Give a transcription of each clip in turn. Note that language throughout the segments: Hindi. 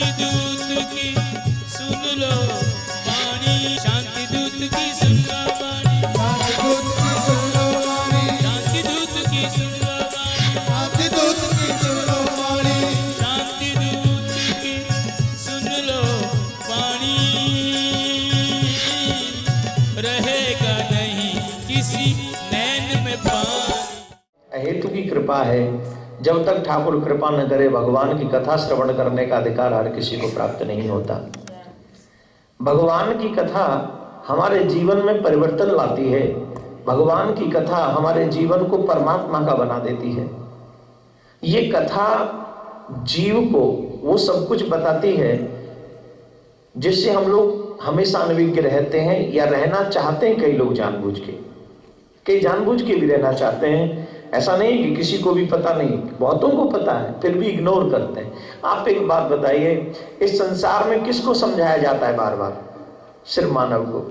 शांति दूत की सुन लो वाणी, शांति दूत की सुन लो वाणी, शांति दूत की सुन लो वाणी, शांति दूत की सुन लो वाणी, शांति दूत की सुन लो वाणी, शांति दूत की सुन लो वाणी। रहेगा नहीं किसी नैन में पानी। हेतु की कृपा है, जब तक ठाकुर कृपा न करे भगवान की कथा श्रवण करने का अधिकार हर किसी को प्राप्त नहीं होता। भगवान की कथा हमारे जीवन में परिवर्तन लाती है, भगवान की कथा हमारे जीवन को परमात्मा का बना देती है। ये कथा जीव को वो सब कुछ बताती है जिससे हम लोग हमेशा अनभिज्ञ रहते हैं या रहना चाहते हैं। कई लोग जानबूझ के, कई जानबूझ के भी रहना चाहते हैं। ऐसा नहीं कि किसी को भी पता नहीं, बहुतों को पता है फिर भी इग्नोर करते हैं। आप एक बात बताइए, इस संसार में किसको समझाया जाता है बार बार? सिर्फ मानव को।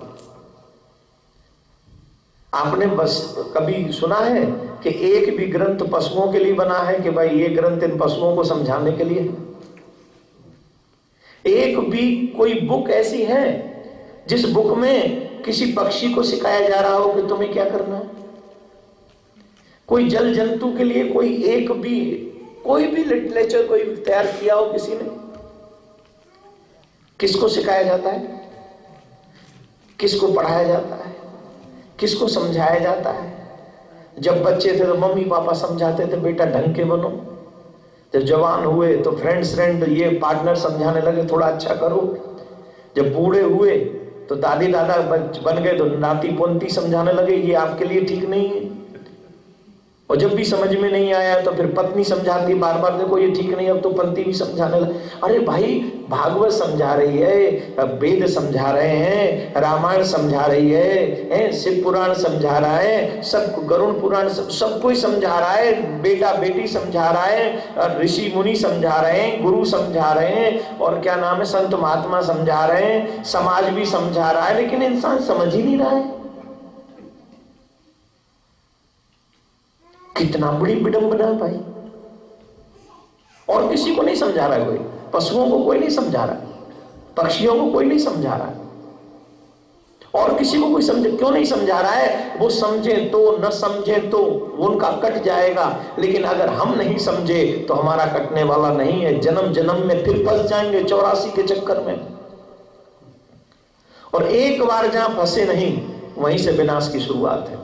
आपने बस कभी सुना है कि एक भी ग्रंथ पशुओं के लिए बना है कि भाई ये ग्रंथ इन पशुओं को समझाने के लिए? एक भी कोई बुक ऐसी है जिस बुक में किसी पक्षी को सिखाया जा रहा हो कि तुम्हें क्या करना है? कोई जल जंतु के लिए कोई एक भी कोई भी लिटरेचर कोई तैयार किया हो किसी ने? किसको सिखाया जाता है? किसको पढ़ाया जाता है? किसको समझाया जाता है? जब बच्चे थे तो मम्मी पापा समझाते थे बेटा ढंग के बनो। जब जवान हुए तो फ्रेंड ये पार्टनर समझाने लगे थोड़ा अच्छा करो। जब बूढ़े हुए तो दादी दादा बन गए तो नाती पोंती समझाने लगे ये आपके लिए ठीक नहीं है। और जब भी समझ में नहीं आया तो फिर पत्नी समझाती बार बार, देखो ये ठीक नहीं, अब तो पति भी समझाने लगे। अरे भाई, भागवत समझा रही है, वेद समझा रहे हैं, रामायण समझा रही है, शिव पुराण समझा रहा है, सब गरुड़ पुराण सब कोई समझा रहा है, बेटा बेटी समझा रहा है, ऋषि मुनि समझा रहे हैं, गुरु समझा रहे हैं, और क्या नाम है संत महात्मा समझा रहे हैं, समाज भी समझा रहा है, लेकिन इंसान समझ ही नहीं रहा है। कितना बड़ी विडंबना है भाई। और किसी को नहीं समझा रहा है कोई, पशुओं को कोई नहीं समझा रहा, पक्षियों को कोई नहीं समझा रहा है, और किसी को कोई समझे क्यों नहीं समझा रहा है? वो समझे तो न समझे तो उनका कट जाएगा, लेकिन अगर हम नहीं समझे तो हमारा कटने वाला नहीं है। जन्म जन्म में फिर फंस जाएंगे 84 के चक्कर में, और एक बार जहां फंसे नहीं वहीं से विनाश की शुरुआत है।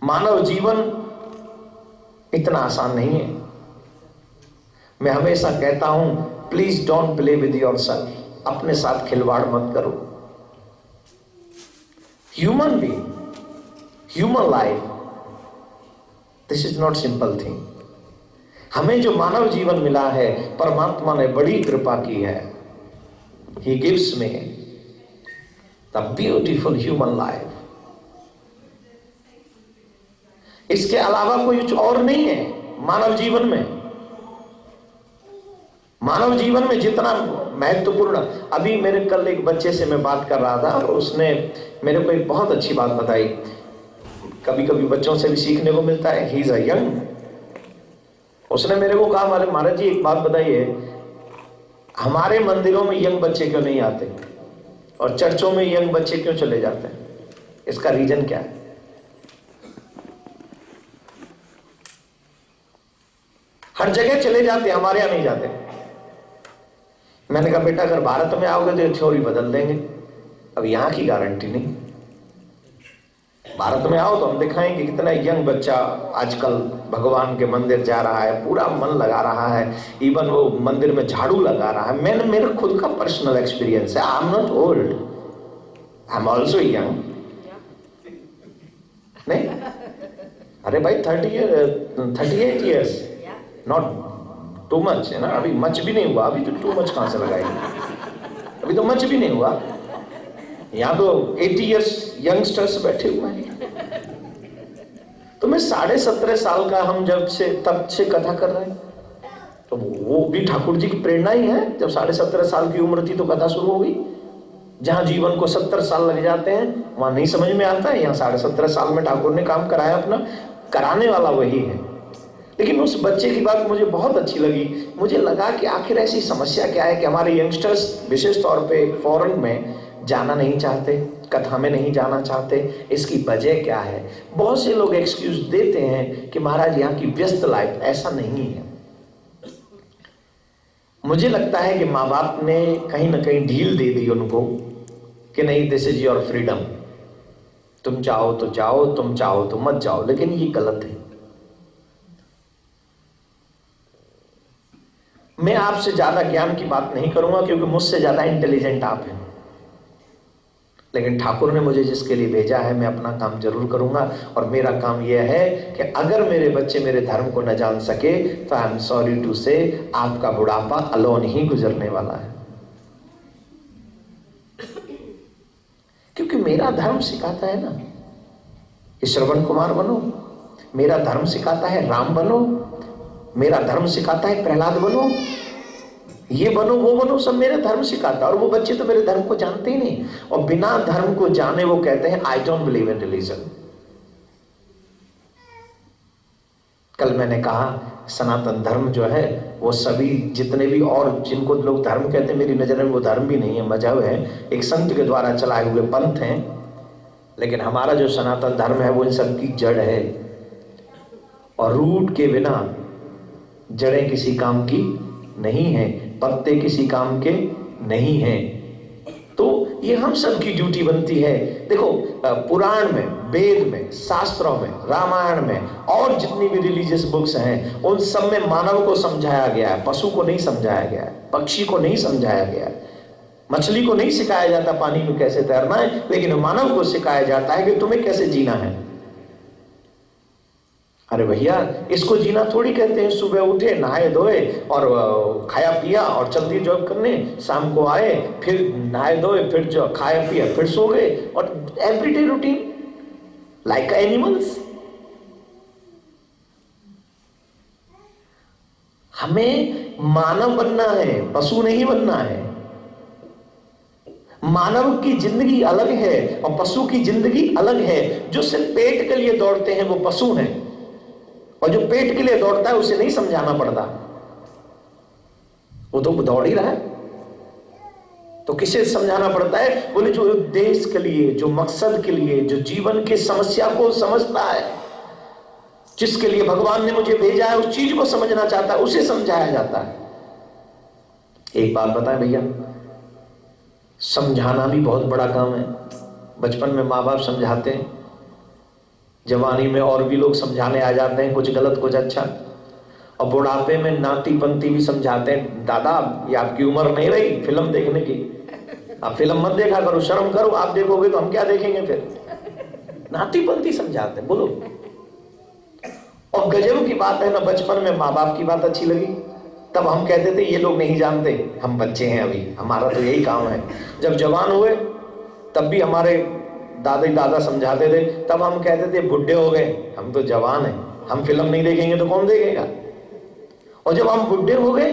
मानव जीवन इतना आसान नहीं है। मैं हमेशा कहता हूं, please don't play with yourself. अपने साथ खिलवाड़ मत करो। Human being, human life, this is not simple thing. हमें जो मानव जीवन मिला है, परमात्मा ने बड़ी कृपा की है। He gives me the beautiful human life. इसके अलावा कोई कुछ और नहीं है मानव जीवन में। मानव जीवन में जितना महत्वपूर्ण, अभी मेरे कल एक बच्चे से मैं बात कर रहा था और उसने मेरे को एक बहुत अच्छी बात बताई। कभी कभी बच्चों से भी सीखने को मिलता है। He is a young. उसने मेरे को कहा, महाराज जी एक बात बताइए, हमारे मंदिरों में यंग बच्चे क्यों नहीं आते और चर्चों में यंग बच्चे क्यों चले जाते हैं? इसका रीजन क्या है? हर जगह चले जाते, हमारे यहां नहीं जाते। मैंने कहा बेटा अगर भारत में आओगे तो ये थ्योरी बदल देंगे, अब यहां की गारंटी नहीं। भारत में आओ तो हम दिखाएं कि कितना यंग बच्चा आजकल भगवान के मंदिर जा रहा है, पूरा मन लगा रहा है, इवन वो मंदिर में झाड़ू लगा रहा है। मैंने मेरे खुद का पर्सनल एक्सपीरियंस है। I am not old, I am also young. नहीं, अरे भाई 38 ईयर्स, नॉट टू मच है ना। अभी मच भी नहीं हुआ, अभी तो टू मच कहां से लगाएंगे, अभी तो मच भी नहीं हुआ। यहां तो 80 ईयर्स यंगस्टर्स बैठे हुए हैं। तो मैं 17.5 साल का, हम जब से तब से कथा कर रहे हैं, तो वो भी ठाकुर जी की प्रेरणा ही है। जब 17.5 साल की उम्र थी तो कथा शुरू हो गई। जहां जीवन को 70 साल लग जाते हैं वहां नहीं समझ में आता है। यहाँ 17.5 साल में ठाकुर ने काम कराया अपना, कराने वाला वही है। लेकिन उस बच्चे की बात मुझे बहुत अच्छी लगी। मुझे लगा कि आखिर ऐसी समस्या क्या है कि हमारे यंगस्टर्स विशेष तौर पे फॉरेन में जाना नहीं चाहते, कथा में नहीं जाना चाहते। इसकी वजह क्या है? बहुत से लोग एक्सक्यूज देते हैं कि महाराज यहाँ की व्यस्त लाइफ। ऐसा नहीं है। मुझे लगता है कि माँ बाप ने कहीं ना कहीं ढील दे दी उनको कि नहीं, दिस इज योर फ्रीडम, तुम चाहो तो जाओ, तुम चाहो तो मत जाओ। लेकिन ये गलत है। मैं आपसे ज्यादा ज्ञान की बात नहीं करूंगा क्योंकि मुझसे ज्यादा इंटेलिजेंट आप हैं, लेकिन ठाकुर ने मुझे जिसके लिए भेजा है मैं अपना काम जरूर करूंगा। और मेरा काम यह है कि अगर मेरे बच्चे मेरे धर्म को न जान सके तो आई एम सॉरी टू से आपका बुढ़ापा अलोन ही गुजरने वाला है। क्योंकि मेरा धर्म सिखाता है ना कि श्रवण कुमार बनो, मेरा धर्म सिखाता है राम बनो, मेरा धर्म सिखाता है प्रहलाद बनो, ये बनो वो बनो, सब मेरा धर्म सिखाता है। और वो बच्चे तो मेरे धर्म को जानते ही नहीं, और बिना धर्म को जाने वो कहते हैं I don't believe in religion. कल मैंने कहा सनातन धर्म जो है वो सभी जितने भी और जिनको लोग धर्म कहते हैं, मेरी नजर में वो धर्म भी नहीं है, मजहब है, एक संत के द्वारा चलाए हुए पंथ हैं। लेकिन हमारा जो सनातन धर्म है वो इन सब की जड़ है, और रूट के बिना जड़ें किसी काम की नहीं है, पत्ते किसी काम के नहीं हैं। तो ये हम सब की ड्यूटी बनती है। देखो पुराण में, वेद में, शास्त्रों में, रामायण में और जितनी भी रिलीजियस बुक्स हैं उन सब में मानव को समझाया गया है, पशु को नहीं समझाया गया है, पक्षी को नहीं समझाया गया है, मछली को नहीं सिखाया जाता पानी में कैसे तैरना है, लेकिन मानव को सिखाया जाता है कि तुम्हें कैसे जीना है। अरे भैया, इसको जीना थोड़ी कहते हैं सुबह उठे, नहाए धोए और खाया पिया और चल दिए जॉब करने, शाम को आए फिर नहाए धोए, फिर जो खाया पिया फिर सो गए, और एवरीडे रूटीन लाइक एनिमल्स। हमें मानव बनना है, पशु नहीं बनना है। मानव की जिंदगी अलग है और पशु की जिंदगी अलग है। जो सिर्फ पेट के लिए दौड़ते हैं वो पशु हैं, और जो पेट के लिए दौड़ता है उसे नहीं समझाना पड़ता, वो तो दौड़ ही रहा है। तो किसे समझाना पड़ता है? बोले जो उद्देश्य के लिए, जो मकसद के लिए, जो जीवन की समस्या को समझता है, जिसके लिए भगवान ने मुझे भेजा है, उस चीज को समझना चाहता है, उसे समझाया जाता है। एक बात बताएं भैया, समझाना भी बहुत बड़ा काम है। बचपन में माँ बाप समझाते हैं, जवानी में और भी लोग समझाने आ जाते हैं, कुछ गलत कुछ अच्छा, और बुढ़ापे में नाती पंती भी समझाते हैं, दादा ये आपकी उम्र नहीं रही फिल्म देखने की, आप फिल्म मत देखा करो, शर्म करो, आप देखोगे तो हम क्या देखेंगे फिर। नाती पंती समझाते हैं, बोलो। और गजब की बात है ना, बचपन में माँ बाप की बात अच्छी लगी, तब हम कहते थे ये लोग नहीं जानते, हम बच्चे हैं अभी, हमारा तो यही काम है। जब जवान हुए तब भी हमारे दादा समझाते थे, तब हम कहते थे बुढ़े हो गए, हम तो जवान हैं, हम फिल्म नहीं देखेंगे तो कौन देखेगा। और जब हम बुढ़े हो गए,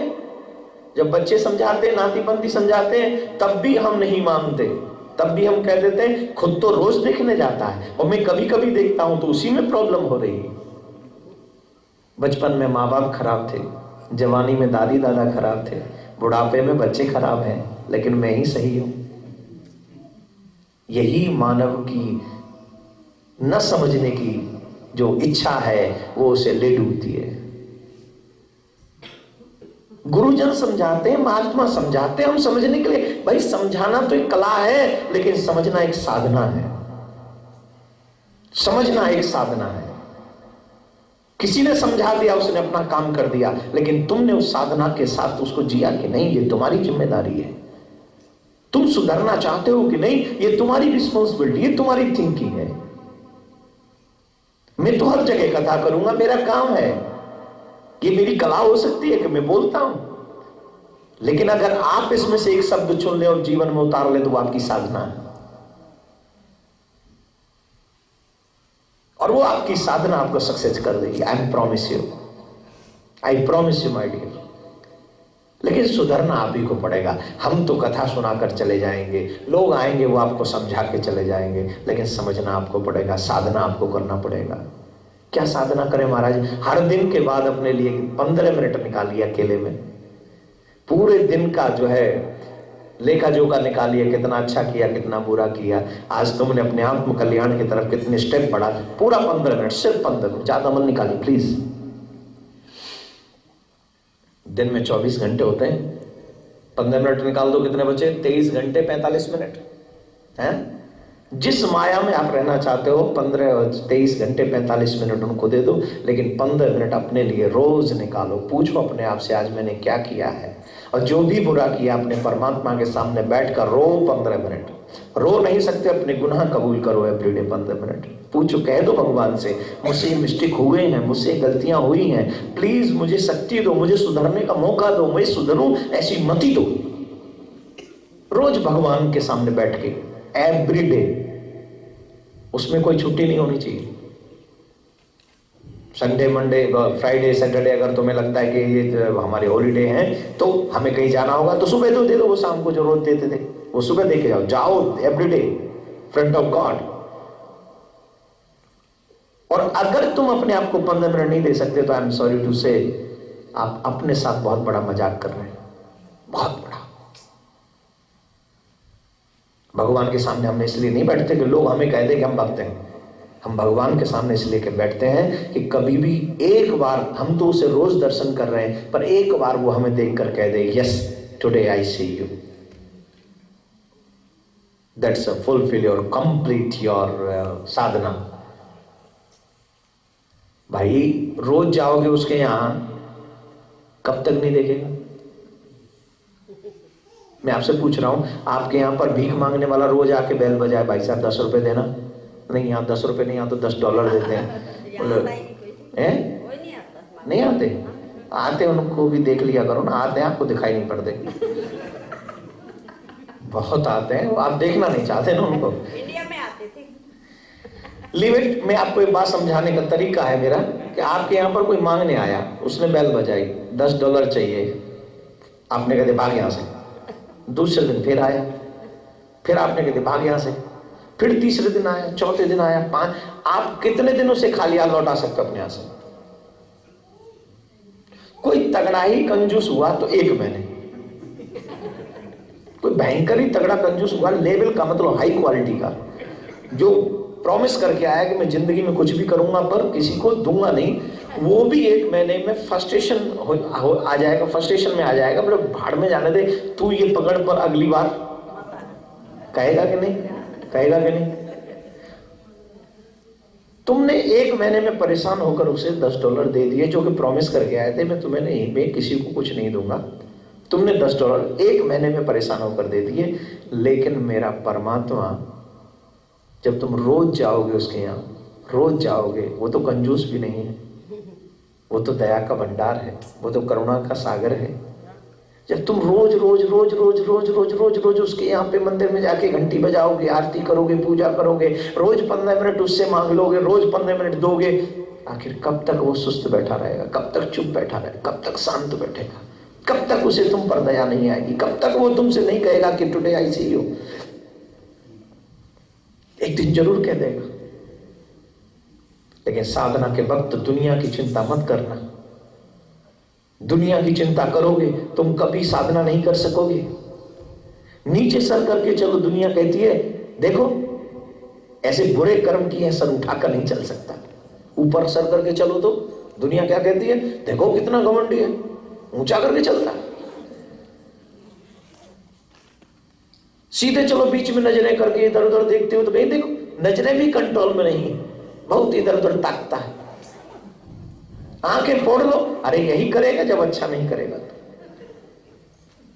जब बच्चे समझाते, नाती पंती समझाते हैं, तब भी हम नहीं मानते, तब भी हम कह देते हैं खुद तो रोज देखने जाता है और मैं कभी कभी देखता हूं तो उसी में प्रॉब्लम हो रही है। बचपन में माँ बाप खराब थे, जवानी में दादी दादा खराब थे, बुढ़ापे में बच्चे खराब हैं, लेकिन मैं ही सही हूं। यही मानव की न समझने की जो इच्छा है वो उसे ले डूबती है। गुरुजन समझाते हैं, महात्मा समझाते हैं, हम समझने के लिए। भाई समझाना तो एक कला है, लेकिन समझना एक साधना है। समझना एक साधना है। किसी ने समझा दिया, उसने अपना काम कर दिया, लेकिन तुमने उस साधना के साथ उसको जिया कि नहीं, ये तुम्हारी जिम्मेदारी है। तुम सुधरना चाहते हो कि नहीं, ये तुम्हारी रिस्पॉन्सिबिलिटी, ये तुम्हारी थिंकिंग है। मैं तो हर जगह कथा करूंगा, मेरा काम है, ये मेरी कला हो सकती है कि मैं बोलता हूं, लेकिन अगर आप इसमें से एक शब्द चुन ले और जीवन में उतार ले तो वो आपकी साधना है, और वो आपकी साधना आपको सक्सेस कर देगी। I promise you my dear. लेकिन सुधरना आप ही को पड़ेगा। हम तो कथा सुनाकर चले जाएंगे, लोग आएंगे वो आपको समझा के चले जाएंगे, लेकिन समझना आपको पड़ेगा, साधना आपको करना पड़ेगा। क्या साधना करें महाराज? हर दिन के बाद अपने लिए 15 मिनट निकालिए अकेले में, पूरे दिन का जो है लेखा जोखा निकालिए, कितना अच्छा किया कितना बुरा किया, आज तुमने अपने आत्म कल्याण की तरफ कितने स्टेप बढ़ा। पूरा 15 मिनट, सिर्फ 15 मिनट, ज्यादा मत निकालिए प्लीज। दिन में 24 घंटे होते हैं, 15 मिनट निकाल दो, कितने बचे? 23 घंटे 45 मिनट हैं। जिस माया में आप रहना चाहते हो 23 घंटे 45 मिनट उनको दे दो, लेकिन 15 मिनट अपने लिए रोज निकालो। पूछो अपने आप से आज मैंने क्या किया है, और जो भी बुरा किया अपने परमात्मा के सामने बैठकर रो 15 मिनट। रो नहीं सकते, अपने गुनाह कबूल करो एवरीडे 15 मिनट। पूछो, कह दो भगवान से मुझसे मिस्टेक हुए हैं, मुझसे गलतियां हुई हैं, प्लीज मुझे शक्ति दो, मुझे सुधरने का मौका दो, मैं सुधरूं ऐसी मति दो। रोज भगवान के सामने बैठ के एवरी डे, उसमें कोई छुट्टी नहीं होनी चाहिए। संडे मंडे फ्राइडे सैटरडे अगर तुम्हें लगता है कि ये हमारे हॉलीडे हैं तो हमें कहीं जाना होगा तो सुबह तो दे दो, वो शाम को जो रोज देते थे वो सुबह दे के जाओ। जाओ every day front of God. और अगर तुम अपने आप को 15 मिनट नहीं दे सकते तो आई एम सॉरी टू से आप अपने साथ बहुत बड़ा मजाक कर रहे हैं, बहुत बड़ा। भगवान के सामने हमने इसलिए नहीं बैठते कि लोग हमें कह दे कि हम भक्त हैं। हम भगवान के सामने इसलिए के बैठते हैं कि कभी भी एक बार, हम तो उसे रोज दर्शन कर रहे हैं, पर एक बार वो हमें देखकर कह दे yes today I see you, that's a fulfil your complete your sadhana. भाई रोज जाओगे उसके यहां, कब तक नहीं देखेगा? मैं आपसे पूछ रहा हूं, आपके यहां पर भीख मांगने वाला रोज आके बैल बजाए, भाई साहब 10 रुपए देना, नहीं यहाँ 10 रुपए नहीं, यहाँ तो $10 देते हैं। बोलो नहीं आते? आते उनको भी देख लिया करो ना, आते हैं आपको दिखाई नहीं पड़ते, बहुत आते हैं, आप देखना नहीं चाहते ना उनको। इंडिया में आते थे। Leave it. मैं आपको एक बात समझाने का तरीका है मेरा कि आपके यहाँ पर कोई मांगने आया, उसने बैल बजाई, $10 चाहिए, आपने कहते भाग यहाँ से। दूसरे दिन फिर आया, फिर आपने कहते भाग यहाँ से, फिर तीसरे दिन आया, चौथे दिन आया, 5। आप कितने दिनों से खाली हाथ लौटा सकते हो अपने यहां से? कोई तगड़ा ही कंजूस हुआ तो 1 महीने, कोई भयंकर ही तगड़ा कंजूस हुआ, लेवल का मतलब हाई क्वालिटी का, जो प्रॉमिस करके आया कि मैं जिंदगी में कुछ भी करूंगा पर किसी को दूंगा नहीं, वो भी 1 महीने में फ्रस्ट्रेशन आ जाएगा, फ्रस्ट्रेशन में आ जाएगा, बोले भाड़ में जाने दे, तू ये पकड़ पर अगली बार कहेगा कि नहीं, कहेगा कि नहीं? तुमने 1 महीने में परेशान होकर उसे $10 दे दिए, जो कि प्रॉमिस करके आए थे मैं तुम्हें नहीं, मैं किसी को कुछ नहीं दूंगा। तुमने $10 1 महीने में परेशान होकर दे दिए, लेकिन मेरा परमात्मा जब तुम रोज जाओगे उसके यहाँ, रोज जाओगे, वो तो कंजूस भी नहीं है, वो तो दया का भंडार है, वो तो करुणा का सागर है। जब तुम रोज रोज रोज रोज रोज रोज रोज रोज उसके यहाँ पे मंदिर में जाके घंटी बजाओगे, आरती करोगे, पूजा करोगे, रोज 15 मिनट उससे मांग लोगे, रोज 15 मिनट दोगे, आखिर कब तक वो सुस्त बैठा रहेगा? कब तक चुप बैठा रहेगा? कब तक शांत बैठेगा? कब तक उसे तुम पर दया नहीं आएगी? कब तक वो तुमसे नहीं कहेगा कि टुडे आई सी यू? एक दिन जरूर कह देगा। लेकिन साधना के वक्त दुनिया की चिंता मत करना। दुनिया की चिंता करोगे तुम कभी साधना नहीं कर सकोगे। नीचे सर करके चलो, दुनिया कहती है देखो ऐसे बुरे कर्म किए सर उठाकर नहीं चल सकता। ऊपर सर करके चलो तो दुनिया क्या कहती है, देखो कितना घमंडी है, ऊंचा करके चलता है। सीधे चलो, बीच में नजरें करके इधर उधर देखते हो तो भाई देखो नजरें भी कंट्रोल में नहीं है, बहुत इधर उधर ताकता है। आंखें फोड़ लो, अरे यही करेगा जब अच्छा नहीं करेगा तो।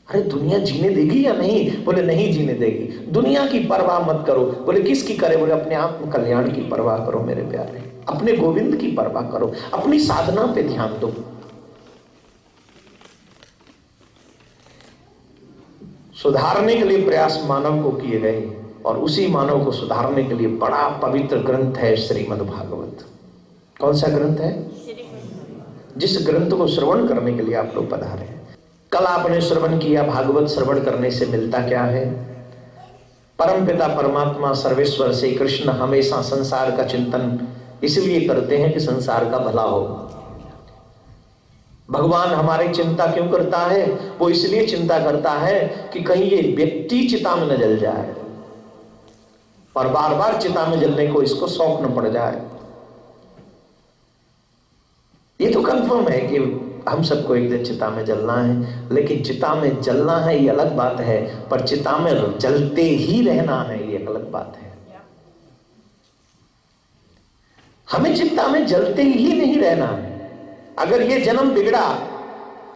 अरे दुनिया जीने देगी या नहीं? बोले नहीं जीने देगी। दुनिया की परवाह मत करो। बोले किसकी करे? बोले अपने आत्म कल्याण की परवाह करो मेरे प्यारे, अपने गोविंद की परवाह करो, अपनी साधना पे ध्यान दो। सुधारने के लिए प्रयास मानव को किए गए और उसी मानव को सुधारने के लिए बड़ा पवित्र ग्रंथ है श्रीमद् भागवत। कौन सा ग्रंथ है? जिस ग्रंथ को श्रवण करने के लिए आप लोग पधारे हैं। कल आपने श्रवण किया, भागवत श्रवण करने से मिलता क्या है? परमपिता परमात्मा सर्वेश्वर श्री कृष्ण हमेशा संसार का चिंतन इसलिए करते हैं कि संसार का भला हो। भगवान हमारी चिंता क्यों करता है? वो इसलिए चिंता करता है कि कहीं ये व्यक्ति चिता में न जल जाए और बार बार चिता में जलने को इसको शौक न पड़ जाए। ये तो कंफर्म है कि हम सबको एक दिन चिता में जलना है, लेकिन चिता में जलना है ये अलग बात है, पर चिता में जलते ही रहना है ये अलग बात है। हमें चिता में जलते ही नहीं रहना है। अगर ये जन्म बिगड़ा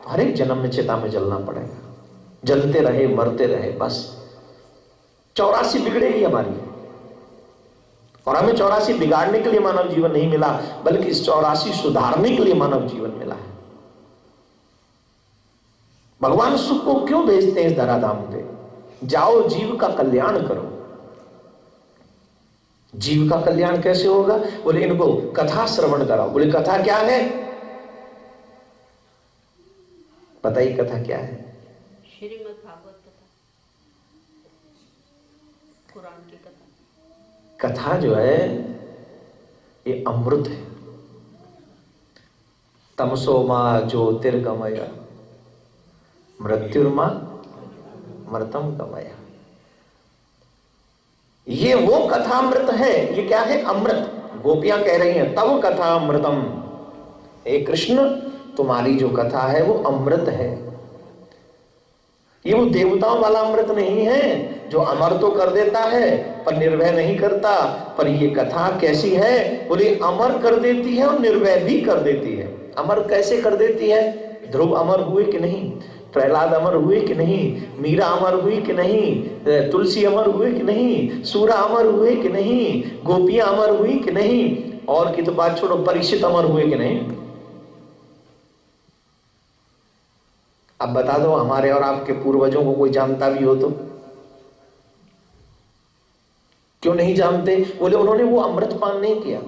तो हर एक जन्म में चिता में जलना पड़ेगा, जलते रहे मरते रहे, बस 84 बिगड़ेगी हमारी। और हमें 84 बिगाड़ने के लिए मानव जीवन नहीं मिला, बल्कि इस 84 सुधारने के लिए मानव जीवन मिला है। भगवान सुख को क्यों भेजते हैं इस धराधाम पे? जाओ जीव का कल्याण करो। जीव का कल्याण कैसे होगा? बोले इनको कथा श्रवण कराओ। बोले कथा क्या है? पता ही कथा क्या है? श्रीमद् भागवत कथा, कुरान की कथा। कथा जो है ये अमृत है। तमसो मां ज्योतिर्गमय मृत्युर्मा मृतम गमय। ये वो कथामृत है। ये क्या है? अमृत। गोपियां कह रही हैं तव कथा अमृतम। हे कृष्ण, तुम्हारी जो कथा है वो अमृत है। ये वो देवताओं वाला अमृत नहीं है जो अमर तो कर देता है पर निर्भय नहीं करता। पर ये कथा कैसी है? बोले अमर कर देती है और निर्भय भी कर देती है। अमर कैसे कर देती है? ध्रुव अमर हुए कि नहीं? प्रहलाद अमर हुए कि नहीं? मीरा अमर हुई कि नहीं? तुलसी अमर हुए कि नहीं? सूरा अमर हुए कि नहीं? गोपियां अमर हुई कि नहीं? और की तो बात छोड़ो, परीक्षित अमर हुए कि नहीं? अब बता दो, हमारे और आपके पूर्वजों को कोई जानता भी हो तो? क्यों नहीं जानते? बोले उन्होंने वो अमृत पान नहीं किया,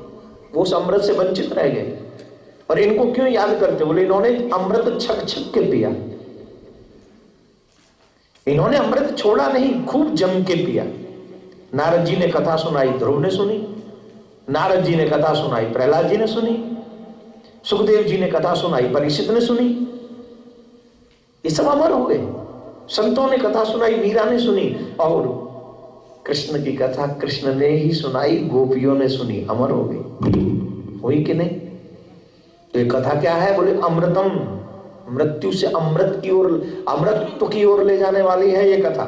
वो उस अमृत से वंचित रह गए। और इनको क्यों याद करते? बोले इन्होंने अमृत छक छक के पिया। इन्होंने अमृत छोड़ा नहीं, खूब जम के पिया। नारद जी ने कथा सुनाई, ध्रुव ने सुनी। नारद जी ने कथा सुनाई, प्रहलाद जी ने सुनी। सुखदेव जी ने कथा सुनाई, परीक्षित ने सुनी। ये सब अमर हो गए। संतों ने कथा सुनाई, मीरा ने सुनी। और कृष्ण की कथा कृष्ण ने ही सुनाई, गोपियों ने सुनी, अमर हो गई। हुई कि नहीं? तो ये कथा क्या है? बोले अमृतम। मृत्यु से अमृत की ओर, अमृतत्व की ओर ले जाने वाली है ये कथा।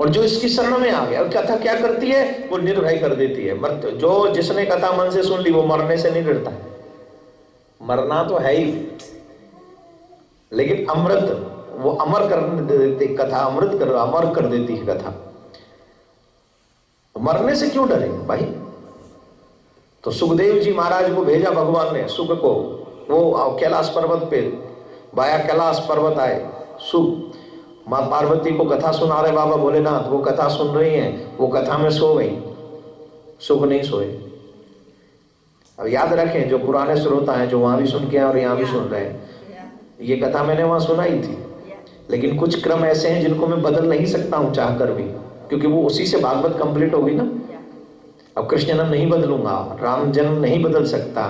और जो इसकी शरण में आ गया, और कथा क्या करती है? वो निर्भय कर देती है। मृत्यु, जो जिसने कथा मन से सुन ली वो मरने से नहीं डरता। मरना तो है ही, लेकिन अमृत वो अमर कर देती कथा, अमृत कर अमर कर देती है कथा। मरने से क्यों डरे भाई? तो सुखदेव जी महाराज को भेजा भगवान ने, सुख को। वो कैलाश पर्वत पे, वाया कैलाश पर्वत आए सुख। मां पार्वती को कथा सुना रहे बाबा भोलेनाथ, वो कथा सुन रही हैं, वो कथा में सो गई, सुख नहीं सोए। अब याद रखें, जो पुराने श्रोता हैं, जो वहां भी सुन के और यहाँ भी सुन रहे हैं, ये कथा मैंने वहां सुनाई थी, लेकिन कुछ क्रम ऐसे हैं जिनको मैं बदल नहीं सकता हूं चाह कर भी, क्योंकि वो उसी से भागवत कंप्लीट होगी ना। अब कृष्ण जन्म नहीं बदलूंगा, राम जन्म नहीं बदल सकता,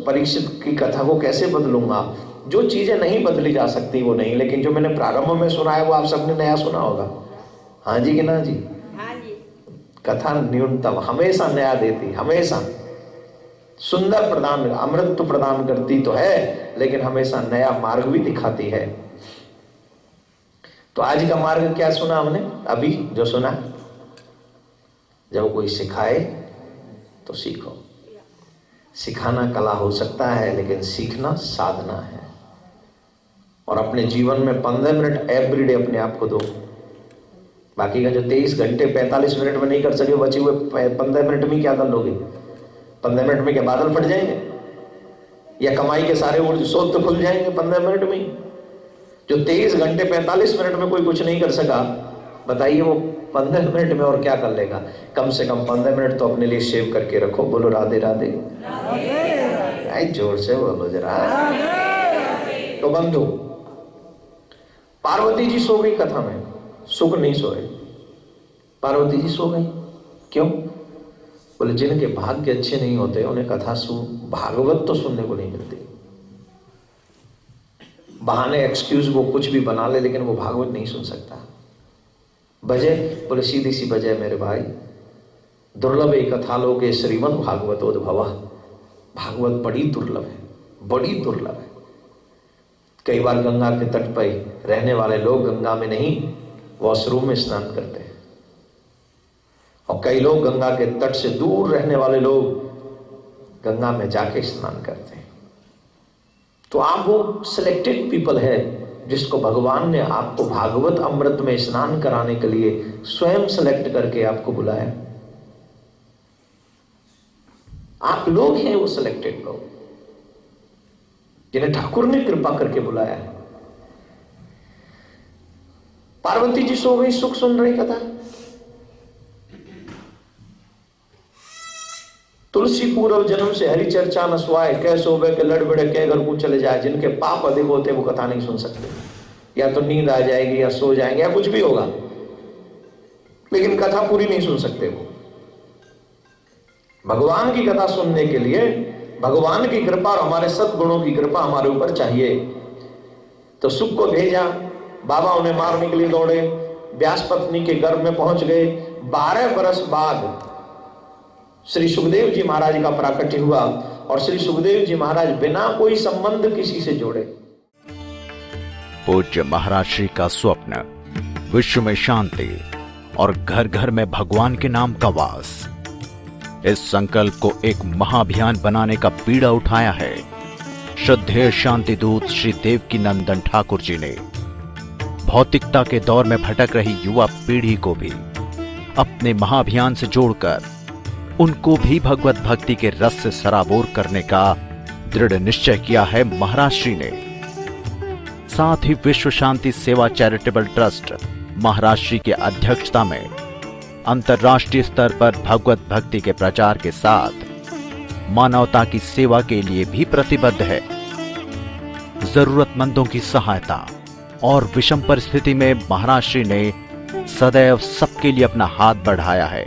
परीक्षित की कथा को कैसे बदलूंगा? जो चीजें नहीं बदली जा सकती वो नहीं, लेकिन जो मैंने प्रारंभ में सुना है वो आप सबने नया सुना होगा। हाँ जी कि ना जी? हाँ जी। कथा न्यूनतम हमेशा नया देती, हमेशा सुंदर प्रदान, अमृत तो प्रदान करती तो है, लेकिन हमेशा नया मार्ग भी दिखाती है। तो आज का मार्ग क्या सुना हमने अभी जो सुना? जब कोई सिखाए तो सीखो। सिखाना कला हो सकता है, लेकिन सीखना साधना है। और अपने जीवन में 15 मिनट एवरीडे अपने आप को दो। बाकी का जो 23 घंटे 45 मिनट में नहीं कर सके, बचे हुए 15 मिनट में क्या कर लोगे? 15 मिनट में क्या बादल फट जाएंगे? या कमाई के सारे स्रोत तो खुल जाएंगे 15 मिनट में? जो 23 घंटे 45 मिनट में कोई कुछ नहीं कर सका, बताइए वो 15 मिनट में और क्या कर लेगा? कम से कम 15 मिनट तो अपने लिए सेव करके रखो। बोलो राधे राधे। राधे जोर से बोलो जरा। तो बंधु, पार्वती जी सो गई कथा में, सुख नहीं सोए। पार्वती जी सो गई, क्यों? बोले जिनके भाग्य अच्छे नहीं होते उन्हें कथा भागवत तो सुनने को नहीं मिलती। बहाने एक्सक्यूज वो कुछ भी बना ले, लेकिन वो भागवत नहीं सुन सकता। बजे बोले सीधी सी बजे मेरे भाई, दुर्लभ एक कथालोके श्रीमद् भागवतोद्भव। भागवत बड़ी दुर्लभ है, बड़ी दुर्लभ है। कई बार गंगा के तट पर रहने वाले लोग गंगा में नहीं वॉशरूम में स्नान करते हैं, और कई लोग गंगा के तट से दूर रहने वाले लोग गंगा में जाके स्नान करते हैं। तो आप वो सिलेक्टेड पीपल है जिसको भगवान ने आपको भागवत अमृत में स्नान कराने के लिए स्वयं सेलेक्ट करके आपको बुलाया। आप लोग हैं वो सिलेक्टेड लोग जिन्हें ठाकुर ने कृपा करके बुलाया है। पार्वती जी सो गई, सुख सुन रही कथा। तुलसी पूर्व जन्म से हरि चर्चा न सुआए, कै सोबे के लड़ बड़े कै घर को चले जाए। जिनके पाप अधिक होते वो कथा नहीं सुन सकते, या तो नींद आ जाएगी या सो जाएंगे या कुछ भी होगा, लेकिन कथा पूरी नहीं सुन सकते। वो भगवान की कथा सुनने के लिए भगवान की कृपा और हमारे सद्गुणों की कृपा हमारे ऊपर चाहिए। तो सुख को भेजा, बाबा उन्हें मारने के लिए दौड़े, व्यास पत्नी के गर्भ में पहुंच गए। 12 बरस बाद श्री सुखदेव जी महाराज का प्राकट्य हुआ, और श्री सुखदेव जी महाराज बिना कोई संबंध किसी से जोड़े। पूज्य महाराज श्री का स्वप्न विश्व में शांति और घर घर में भगवान के नाम का वास, इस संकल्प को एक महाअभियान बनाने का बीड़ा उठाया है श्रद्धेय शांति दूत श्री देवकी नंदन ठाकुर जी ने। भौतिकता के दौर में भटक रही युवा पीढ़ी को भी अपने महाअभियान से जोड़कर उनको भी भगवत भक्ति के रस से सराबोर करने का दृढ़ निश्चय किया है महाराज श्री ने। साथ ही विश्व शांति सेवा चैरिटेबल ट्रस्ट महाराज श्री की अध्यक्षता में अंतर्राष्ट्रीय स्तर पर भगवत भक्ति के प्रचार के साथ मानवता की सेवा के लिए भी प्रतिबद्ध है। जरूरतमंदों की सहायता और विषम परिस्थिति में महाराज श्री ने सदैव सबके लिए अपना हाथ बढ़ाया है।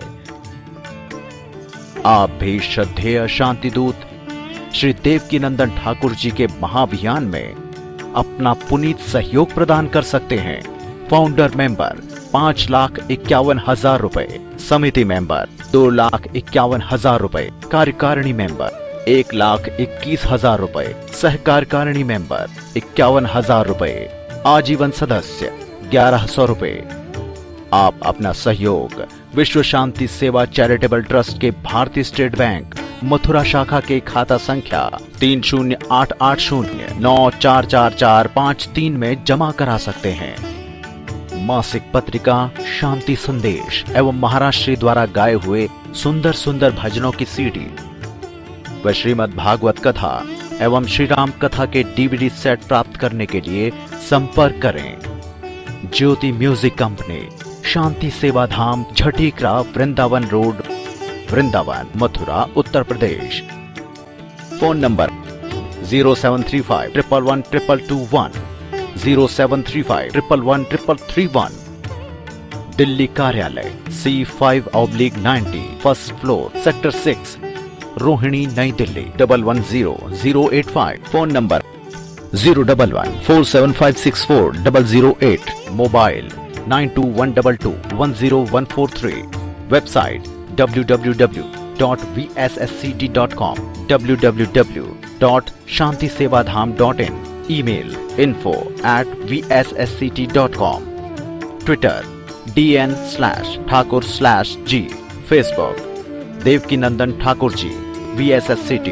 आप भी श्रद्धेय शांति दूत श्री देवकी नंदन ठाकुर जी के महाअभियान में अपना पुनीत सहयोग प्रदान कर सकते हैं। फाउंडर मेंबर 5,51,000 रुपए, समिति मेंबर 2,51,000 रुपए, कार्यकारिणी मेंबर 1,21,000 रुपए, सहकार्यकारिणी मेंबर 51,000 रुपए, आजीवन सदस्य 1,100 रुपए। आप अपना सहयोग विश्व शांति सेवा चैरिटेबल ट्रस्ट के भारतीय स्टेट बैंक मथुरा शाखा के खाता संख्या 3088094445 में जमा करा सकते हैं। मासिक पत्रिका शांति संदेश एवं महाराज श्री द्वारा गाए हुए सुंदर सुंदर भजनों की सीडी व श्रीमद् भागवत कथा एवं श्री राम कथा के डीवीडी सेट प्राप्त करने के लिए संपर्क करें। ज्योति music company, Shanti Seva Dham, Jhatikara, Vrindavan road, Vrindavan, Mathura, Uttar Pradesh. Phone number 0735111221, 0735111331। Delhi कार्यालय C5/90, first floor, sector 6, Rohini, Nai Delhi 110085। Phone number 01147564008। Mobile 9212210143। Website www.vsscd.com, www.shantisevadham.in। Email info@vssct.com। Twitter DN/Thakur/G। Facebook Devaki Nandan Thakur ji VSSCT।